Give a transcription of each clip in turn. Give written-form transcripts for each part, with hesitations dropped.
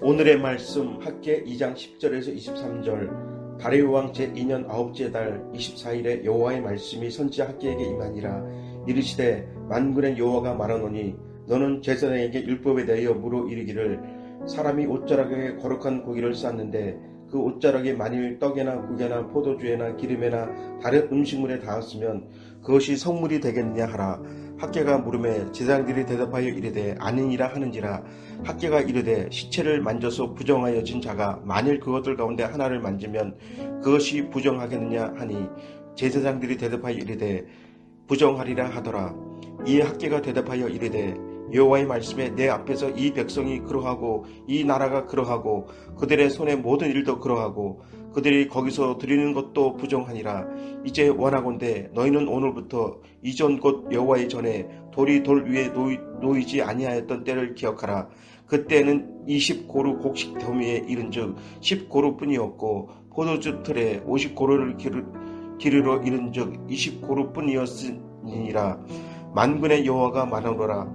오늘의 말씀 학개 2장 10절에서 23절. 다리오 왕 제2년 9째 달 24일에 여호와의 말씀이 선지자 학개에게 임하니라. 이르시되 만군의 여호와가 말하노니 너는 제사장에게 율법에 대하여 물어 이르기를 사람이 옷자락에 거룩한 고기를 쌌는데 그 옷자락에 만일 떡에나 국에나 포도주에나 기름에나 다른 음식물에 닿았으면 그것이 성물이 되겠느냐 하라. 학개가 물음에 제사장들이 대답하여 이르되 아니니라 하는지라. 학개가 이르되 시체를 만져서 부정하여진 자가 만일 그것들 가운데 하나를 만지면 그것이 부정하겠느냐 하니 제사장들이 대답하여 이르되 부정하리라 하더라. 이에 학개가 대답하여 이르되 여호와의 말씀에 내 앞에서 이 백성이 그러하고 이 나라가 그러하고 그들의 손의 모든 일도 그러하고 그들이 거기서 드리는 것도 부정하니라. 이제 원하건대 너희는 오늘부터 이전 곧 여호와의 전에 돌이 돌 위에 놓이지 아니하였던 때를 기억하라. 그때는 20고루 곡식 더미에 이른즉 10고루뿐이었고 포도주 틀에 50고루를 기르러 이른즉 20고루뿐이었으니라. 만군의 여호와가 말하노라.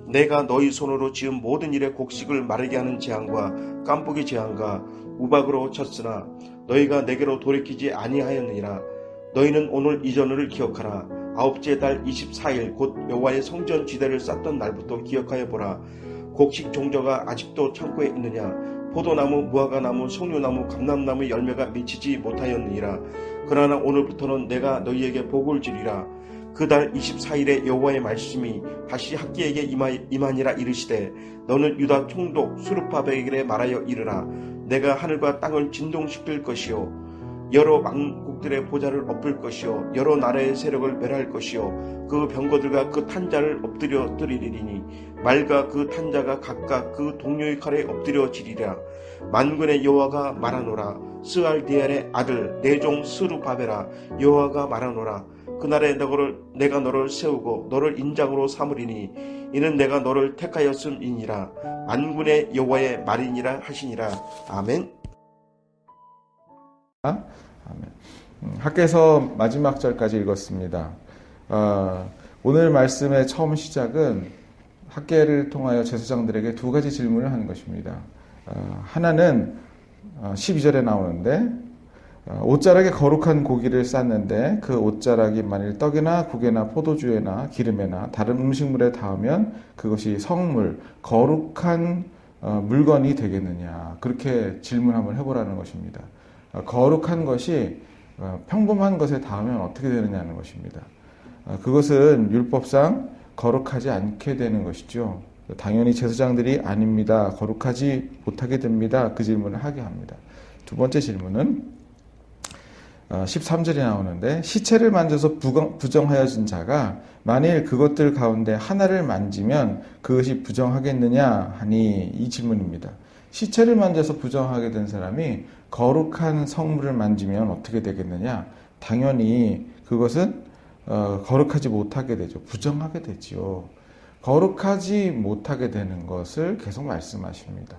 내가 너희 손으로 지은 모든 일의 곡식을 마르게 하는 재앙과 깐부기 재앙과 우박으로 쳤으나 너희가 내게로 돌이키지 아니하였느니라. 너희는 오늘 이전을 기억하라. 9째 달 24일 곧 여호와의 성전 지대를 쌓던 날부터 기억하여 보라. 곡식 종자가 아직도 창고에 있느냐? 포도나무, 무화과나무, 석류나무, 감람나무 열매가 맺히지 못하였느니라. 그러나 오늘부터는 내가 너희에게 복을 주리라. 그 달 24일에 여호와의 말씀이 다시 학개에게 임하니라. 이르시되 너는 유다 총독 수르바벨에게 말하여 이르라. 내가 하늘과 땅을 진동시킬 것이요 여러 왕국들의 보좌를 엎을 것이요 여러 나라의 세력을 멸할 것이요 그 병거들과 그 탄자를 엎드려 뜨리리니 말과 그 탄자가 각각 그 동료의 칼에 엎드려 지리라. 만군의 여호와가 말하노라. 스알디엘의 아들 내 종 스루바벨아, 여호와가 말하노라. 그날에 내가 너를 세우고 너를 인장으로 삼으리니 이는 내가 너를 택하였음이니라. 만군의 여호와의 말이니라 하시니라. 아멘. 아멘. 학개서 마지막 절까지 읽었습니다. 오늘 말씀의 처음 시작은 학개를 통하여 제사장들에게 두 가지 질문을 하는 것입니다. 하나는 12절에 나오는데 옷자락에 거룩한 고기를 쌌는데 그 옷자락이 만일 떡이나 국에나 포도주에나 기름에나 다른 음식물에 닿으면 그것이 성물, 거룩한 물건이 되겠느냐. 그렇게 질문 한번 해보라는 것입니다. 거룩한 것이 평범한 것에 닿으면 어떻게 되느냐는 것입니다. 그것은 율법상 거룩하지 않게 되는 것이죠. 당연히 제사장들이 아닙니다. 거룩하지 못하게 됩니다. 그 질문을 하게 합니다. 두 번째 질문은 13절에 나오는데 시체를 만져서 부정하여진 자가 만일 그것들 가운데 하나를 만지면 그것이 부정하겠느냐 하니 이 질문입니다. 시체를 만져서 부정하게 된 사람이 거룩한 성물을 만지면 어떻게 되겠느냐? 당연히 그것은 거룩하지 못하게 되죠. 부정하게 되죠. 거룩하지 못하게 되는 것을 계속 말씀하십니다.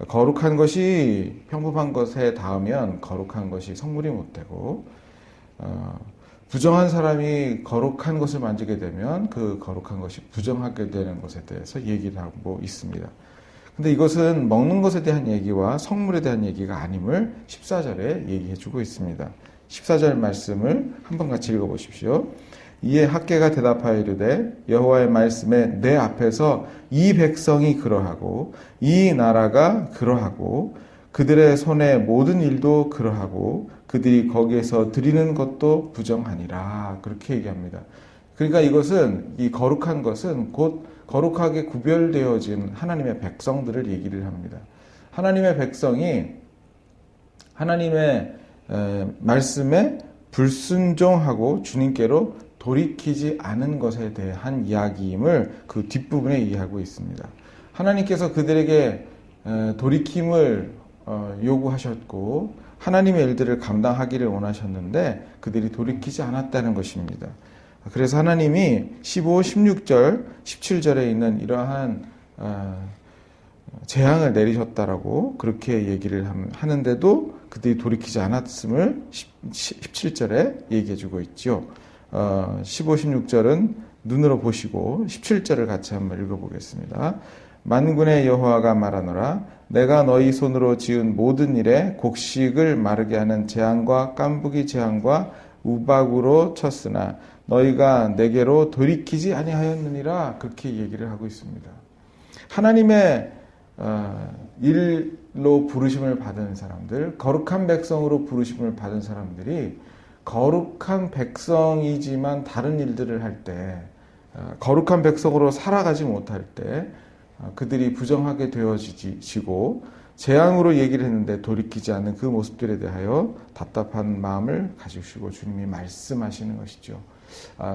거룩한 것이 평범한 것에 닿으면 거룩한 것이 성물이 못 되고 부정한 사람이 거룩한 것을 만지게 되면 그 거룩한 것이 부정하게 되는 것에 대해서 얘기를 하고 있습니다. 근데 이것은 먹는 것에 대한 얘기와 성물에 대한 얘기가 아님을 14절에 얘기해 주고 있습니다. 14절 말씀을 한번 같이 읽어보십시오. 이에 학개가 대답하여 이르되 여호와의 말씀에 내 앞에서 이 백성이 그러하고 이 나라가 그러하고 그들의 손의 모든 일도 그러하고 그들이 거기에서 드리는 것도 부정하니라. 그렇게 얘기합니다. 그러니까 이것은 이 거룩한 것은 곧 거룩하게 구별되어진 하나님의 백성들을 얘기를 합니다. 하나님의 백성이 하나님의 말씀에 불순종하고 주님께로 돌이키지 않은 것에 대한 이야기임을 그 뒷부분에 이해하고 있습니다. 하나님께서 그들에게 돌이킴을 요구하셨고 하나님의 일들을 감당하기를 원하셨는데 그들이 돌이키지 않았다는 것입니다. 그래서 하나님이 15, 16절, 17절에 있는 이러한 재앙을 내리셨다라고 그렇게 얘기를 하는데도 그들이 돌이키지 않았음을 17절에 얘기해주고 있죠. 15, 16절은 눈으로 보시고 17절을 같이 한번 읽어보겠습니다. 만군의 여호와가 말하노라. 내가 너희 손으로 지은 모든 일에 곡식을 마르게 하는 재앙과 깐부기 재앙과 우박으로 쳤으나 너희가 내게로 돌이키지 아니하였느니라. 그렇게 얘기를 하고 있습니다. 하나님의 일로 부르심을 받은 사람들, 거룩한 백성으로 부르심을 받은 사람들이 거룩한 백성이지만 다른 일들을 할 때, 거룩한 백성으로 살아가지 못할 때 그들이 부정하게 되어지고 재앙으로 얘기를 했는데 돌이키지 않는 그 모습들에 대하여 답답한 마음을 가지시고 주님이 말씀하시는 것이죠.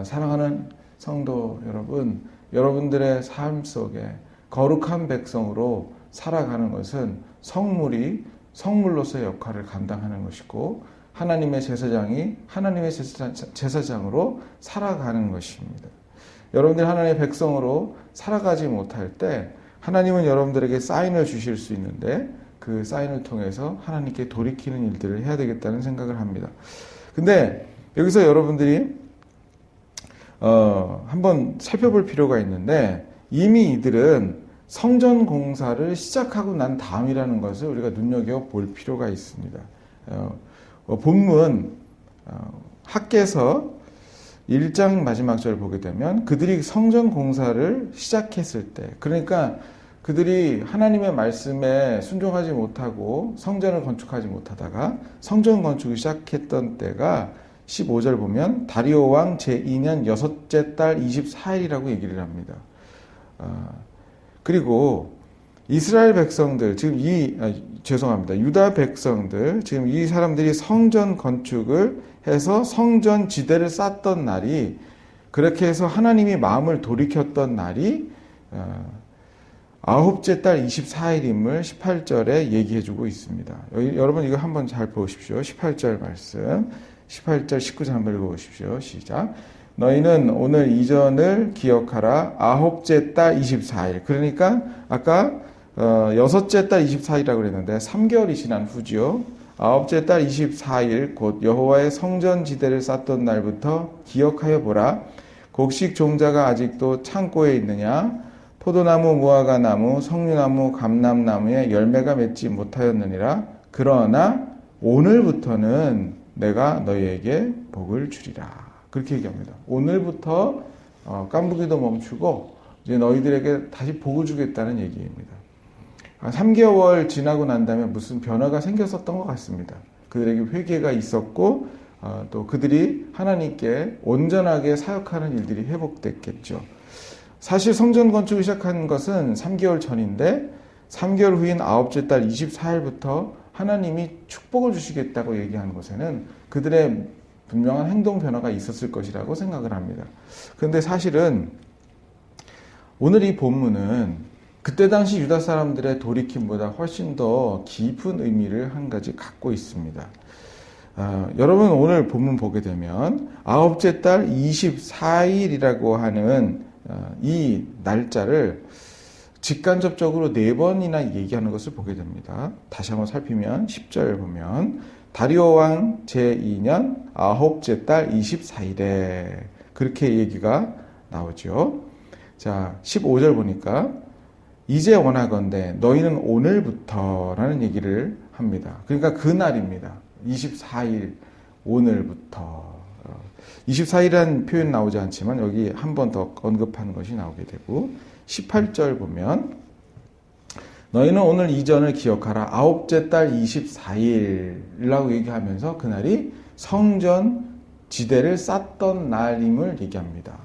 사랑하는 성도 여러분, 여러분들의 삶 속에 거룩한 백성으로 살아가는 것은 성물로서의 역할을 감당하는 것이고 하나님의 제사장이 하나님의 제사장으로 살아가는 것입니다. 여러분들이 하나님의 백성으로 살아가지 못할 때 하나님은 여러분들에게 사인을 주실 수 있는데 그 사인을 통해서 하나님께 돌이키는 일들을 해야 되겠다는 생각을 합니다. 근데 여기서 여러분들이 한번 살펴볼 필요가 있는데 이미 이들은 성전 공사를 시작하고 난 다음이라는 것을 우리가 눈여겨볼 필요가 있습니다. 본문 학개서 1장 마지막 절을 보게 되면 그들이 성전 공사를 시작했을 때, 그러니까 그들이 하나님의 말씀에 순종하지 못하고 성전을 건축하지 못하다가 성전 건축을 시작했던 때가 15절 보면 다리오 왕 제2년 여섯째 달 24일이라고 얘기를 합니다. 그리고 이스라엘 백성들, 지금 유다 백성들, 지금 이 사람들이 성전 건축을 해서 성전 지대를 쌓던 날이, 그렇게 해서 하나님이 마음을 돌이켰던 날이 9째 달 24일임을 18절에 얘기해주고 있습니다. 여러분 이거 한번 잘 보십시오. 18절 말씀, 18절 19절 한번 읽어보십시오. 시작. 너희는 오늘 이전을 기억하라. 9째 달 24일. 그러니까 아까 6째 달 24일이라고 그랬는데 3개월이 지난 후지요. 9째 달 24일 곧 여호와의 성전 지대를 쌓던 날부터 기억하여 보라. 곡식 종자가 아직도 창고에 있느냐? 포도나무, 무화과나무, 석류나무, 감람나무에 열매가 맺지 못하였느니라. 그러나 오늘부터는 내가 너희에게 복을 주리라. 그렇게 얘기합니다. 오늘부터 깐부기도 멈추고 이제 너희들에게 다시 복을 주겠다는 얘기입니다. 3개월 지나고 난 다음에 무슨 변화가 생겼었던 것 같습니다. 그들에게 회개가 있었고 또 그들이 하나님께 온전하게 사역하는 일들이 회복됐겠죠. 사실 성전 건축을 시작한 것은 3개월 전인데 3개월 후인 9째 달 24일부터 하나님이 축복을 주시겠다고 얘기하는 것에는 그들의 분명한 행동 변화가 있었을 것이라고 생각을 합니다. 그런데 사실은 오늘 이 본문은 그때 당시 유다 사람들의 돌이킴보다 훨씬 더 깊은 의미를 한 가지 갖고 있습니다. 여러분 오늘 본문 보게 되면 9째 달 24일이라고 하는 이 날짜를 직간접적으로 4번이나 얘기하는 것을 보게 됩니다. 다시 한번 살피면 10절 보면 다리오 왕 제2년 9째 달 24일에 그렇게 얘기가 나오죠. 자, 15절 보니까 이제 원하건대 너희는 오늘부터라는 얘기를 합니다. 그러니까 그날입니다. 24일 오늘부터. 24일이라는 표현 나오지 않지만 여기 한 번 더 언급하는 것이 나오게 되고 18절 보면 너희는 오늘 이전을 기억하라. 9째 달 24일이라고 얘기하면서 그날이 성전 지대를 쌓던 날임을 얘기합니다.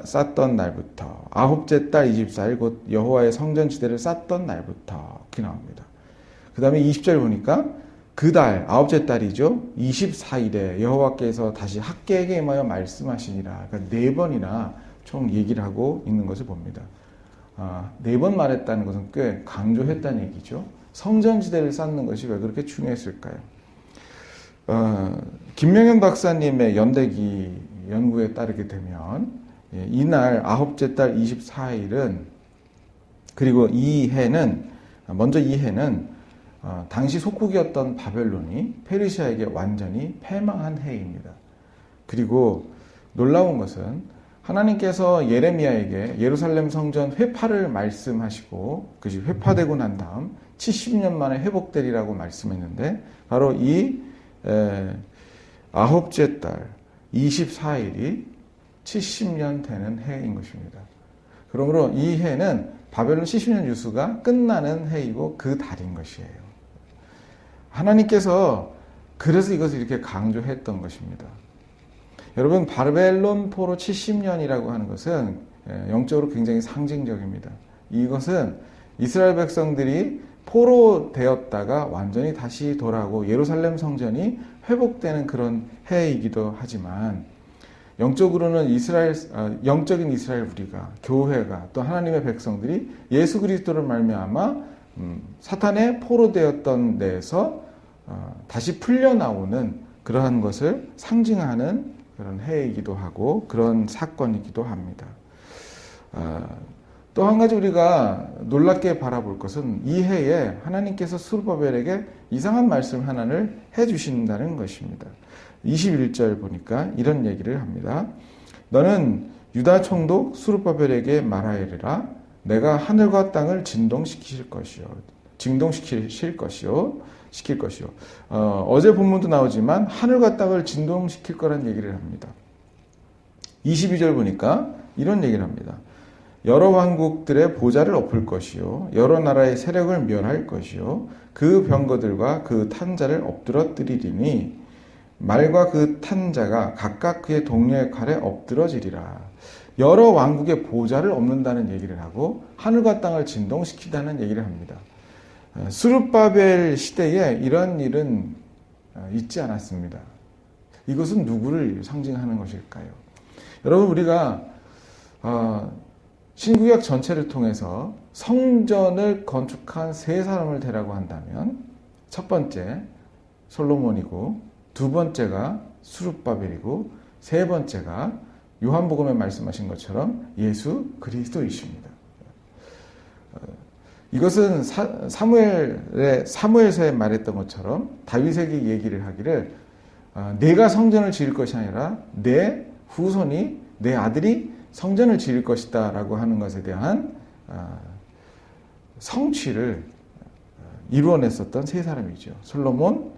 쌓던 날부터 9째 달 24일 곧 여호와의 성전 지대를 쌓던 날부터 그렇게 나옵니다. 그 다음에 20절 보니까 그 달 9째 달이죠. 24일에 여호와께서 다시 학개에게 임하여 말씀하시니라. 그러니까 4번이나 총 얘기를 하고 있는 것을 봅니다. 4번 말했다는 것은 꽤 강조했다는 얘기죠. 성전지대를 쌓는 것이 왜 그렇게 중요했을까요? 김명현 박사님의 연대기 연구에 따르게 되면 이날 9째 달 24일은 그리고 먼저 이 해는 당시 속국이었던 바벨론이 페르시아에게 완전히 패망한 해입니다. 그리고 놀라운 것은 하나님께서 예레미야에게 예루살렘 성전 회파를 말씀하시고 그것이 회파되고 난 다음 70년 만에 회복되리라고 말씀했는데 바로 이 아홉째 달 24일이 70년 되는 해인 것입니다. 그러므로 이 해는 바벨론 70년 유수가 끝나는 해이고 그 달인 것이에요. 하나님께서 그래서 이것을 이렇게 강조했던 것입니다. 여러분, 바벨론 포로 70년이라고 하는 것은 영적으로 굉장히 상징적입니다. 이것은 이스라엘 백성들이 포로 되었다가 완전히 다시 돌아오고 예루살렘 성전이 회복되는 그런 해이기도 하지만 영적으로는 영적인 이스라엘 우리가 교회가 또 하나님의 백성들이 예수 그리스도를 말미암아 사탄의 포로 되었던 데에서 다시 풀려나오는 그러한 것을 상징하는 그런 해이기도 하고 그런 사건이기도 합니다. 또 한 가지 우리가 놀랍게 바라볼 것은 이 해에 하나님께서 스룹바벨에게 이상한 말씀 하나를 해주신다는 것입니다. 21절 보니까 이런 얘기를 합니다. 너는 유다 총독 스룹바벨에게 말하여라. 내가 하늘과 땅을 진동시킬 것이요. 어제 본문도 나오지만 하늘과 땅을 진동시킬 거란 얘기를 합니다. 22절 보니까 이런 얘기를 합니다. 여러 왕국들의 보좌를 엎을 것이요 여러 나라의 세력을 멸할 것이요 그 병거들과 그 탄자를 엎드러뜨리리니 말과 그 탄자가 각각 그의 동료의 칼에 엎드러지리라. 여러 왕국의 보좌를 엎는다는 얘기를 하고 하늘과 땅을 진동시키다는 얘기를 합니다. 스룹바벨 시대에 이런 일은 있지 않았습니다. 이것은 누구를 상징하는 것일까요? 여러분, 우리가 신구약 전체를 통해서 성전을 건축한 세 사람을 대라고 한다면 첫 번째 솔로몬이고 두 번째가 스룹바벨이고 세 번째가 요한복음에 말씀하신 것처럼 예수 그리스도이십니다. 이것은 사무엘서에 말했던 것처럼 다윗에게 얘기를 하기를 내가 성전을 지을 것이 아니라 내 후손이 내 아들이 성전을 지을 것이다 라고 하는 것에 대한 성취를 이루어냈었던 세 사람이죠. 솔로몬,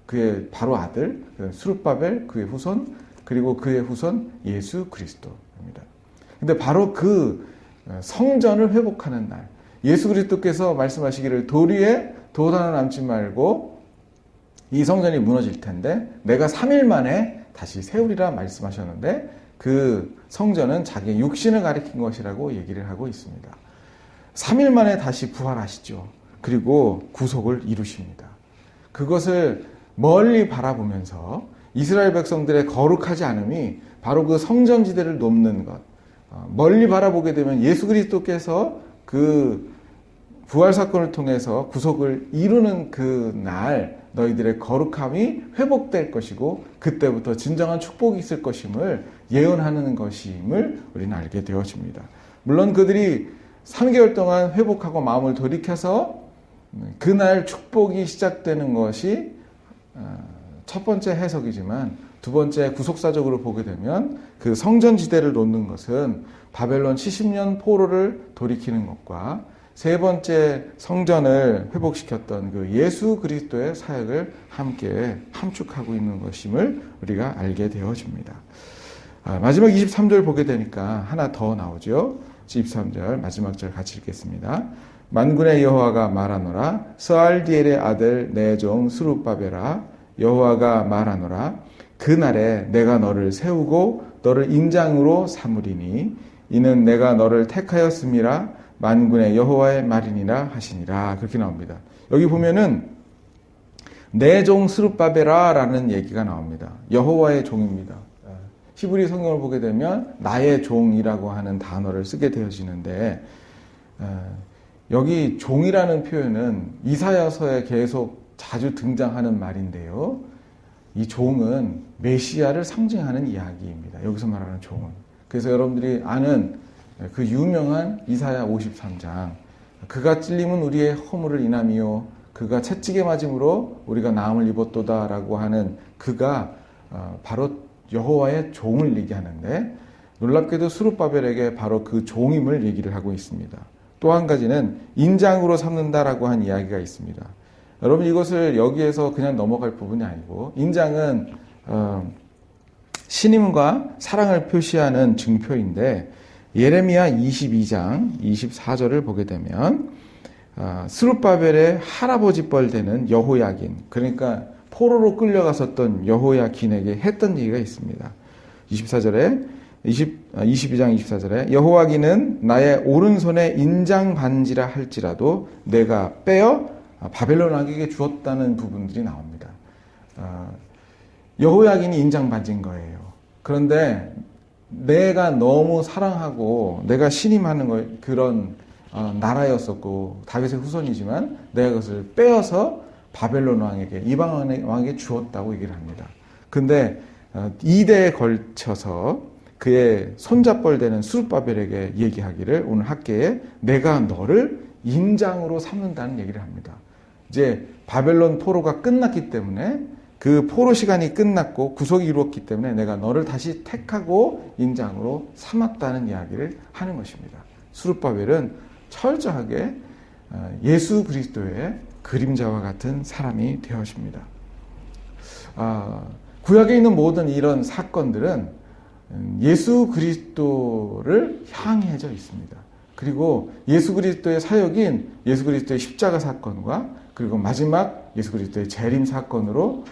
그의 바로 아들, 스룹바벨, 그의 후손, 그리고 그의 후손 예수 그리스도입니다. 근데 바로 그 성전을 회복하는 날, 예수 그리스도께서 말씀하시기를 돌 위에 돌 하나 남지 말고 이 성전이 무너질 텐데 내가 3일 만에 다시 세우리라 말씀하셨는데 그 성전은 자기의 육신을 가리킨 것이라고 얘기를 하고 있습니다. 3일 만에 다시 부활하시죠. 그리고 구속을 이루십니다. 그것을 멀리 바라보면서 이스라엘 백성들의 거룩하지 않음이 바로 그 성전지대를 넘는 것. 멀리 바라보게 되면 예수 그리스도께서 그 부활 사건을 통해서 구속을 이루는 그 날 너희들의 거룩함이 회복될 것이고 그때부터 진정한 축복이 있을 것임을 예언하는 것임을 우리는 알게 되어집니다. 물론 그들이 3개월 동안 회복하고 마음을 돌이켜서 그날 축복이 시작되는 것이 첫 번째 해석이지만 두 번째 구속사적으로 보게 되면 그 성전지대를 놓는 것은 바벨론 70년 포로를 돌이키는 것과 세 번째 성전을 회복시켰던 그 예수 그리스도의 사역을 함께 함축하고 있는 것임을 우리가 알게 되어집니다. 마지막 23절 보게 되니까 하나 더 나오죠. 23절 마지막 절 같이 읽겠습니다. 만군의 여호와가 말하노라 스알디엘의 아들 내 종 스룹바벨아 여호와가 말하노라 그날에 내가 너를 세우고 너를 인장으로 삼으리니 이는 내가 너를 택하였음이라 만군의 여호와의 말이니라 하시니라. 그렇게 나옵니다. 여기 보면은 내 종 스룹바벨아 라는 얘기가 나옵니다. 여호와의 종입니다. 히브리 성경을 보게 되면 나의 종이라고 하는 단어를 쓰게 되어지는데 여기 종이라는 표현은 이사야서에 계속 자주 등장하는 말인데요. 이 종은 메시아를 상징하는 이야기입니다. 여기서 말하는 종은. 그래서 여러분들이 아는 그 유명한 이사야 53장 그가 찔림은 우리의 허물을 인함이요 그가 채찍에 맞음으로 우리가 나음을 입었도다 라고 하는 그가 바로 여호와의 종을 얘기하는데 놀랍게도 스룹바벨에게 바로 그 종임을 얘기를 하고 있습니다. 또 한 가지는 인장으로 삼는다라고 한 이야기가 있습니다. 여러분 이것을 여기에서 그냥 넘어갈 부분이 아니고 인장은 신임과 사랑을 표시하는 증표인데 예레미야 22장 24절을 보게 되면 스룹바벨의 할아버지 뻘 되는 여호야긴, 그러니까 포로로 끌려갔었던 여호야긴에게 했던 얘기가 있습니다. 22장 24절에 여호야긴은 나의 오른손에 인장 반지라 할지라도 내가 빼어 바벨론 왕에게 주었다는 부분들이 나옵니다. 여호야긴이 인장 반지인 거예요. 그런데 내가 너무 사랑하고 내가 신임하는 그런 나라였었고 다윗의 후손이지만 내가 그것을 빼어서 바벨론 왕에게, 이방 왕에게 주었다고 얘기를 합니다. 근데 2대에 걸쳐서 그의 손잡벌 되는 스룹바벨에게 얘기하기를 오늘 학계에 내가 너를 인장으로 삼는다는 얘기를 합니다. 이제 바벨론 포로가 끝났기 때문에 그 포로 시간이 끝났고 구속이 이루었기 때문에 내가 너를 다시 택하고 인장으로 삼았다는 이야기를 하는 것입니다. 스룹바벨은 철저하게 예수 그리스도의 그림자와 같은 사람이 되어집니다. 구약에 있는 모든 이런 사건들은 예수 그리스도를 향해져 있습니다. 그리고 예수 그리스도의 사역인 예수 그리스도의 십자가 사건과 그리고 마지막 예수 그리스도의 재림 사건으로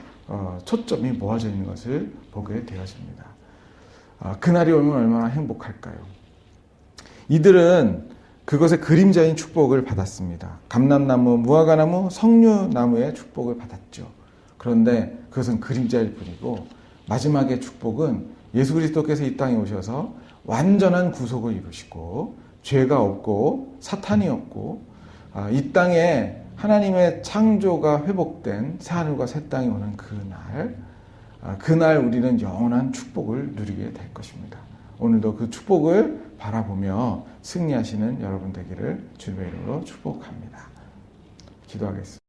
초점이 모아져 있는 것을 보게 되어집니다. 그날이 오면 얼마나 행복할까요? 이들은 그것의 그림자인 축복을 받았습니다. 감람나무, 무화과나무, 석류나무의 축복을 받았죠. 그런데 그것은 그림자일 뿐이고 마지막의 축복은 예수 그리스도께서 이 땅에 오셔서 완전한 구속을 이루시고 죄가 없고 사탄이 없고 이 땅에 하나님의 창조가 회복된 새하늘과 새 땅이 오는 그날 우리는 영원한 축복을 누리게 될 것입니다. 오늘도 그 축복을 바라보며 승리하시는 여러분 되기를 주님의 이름으로 축복합니다. 기도하겠습니다.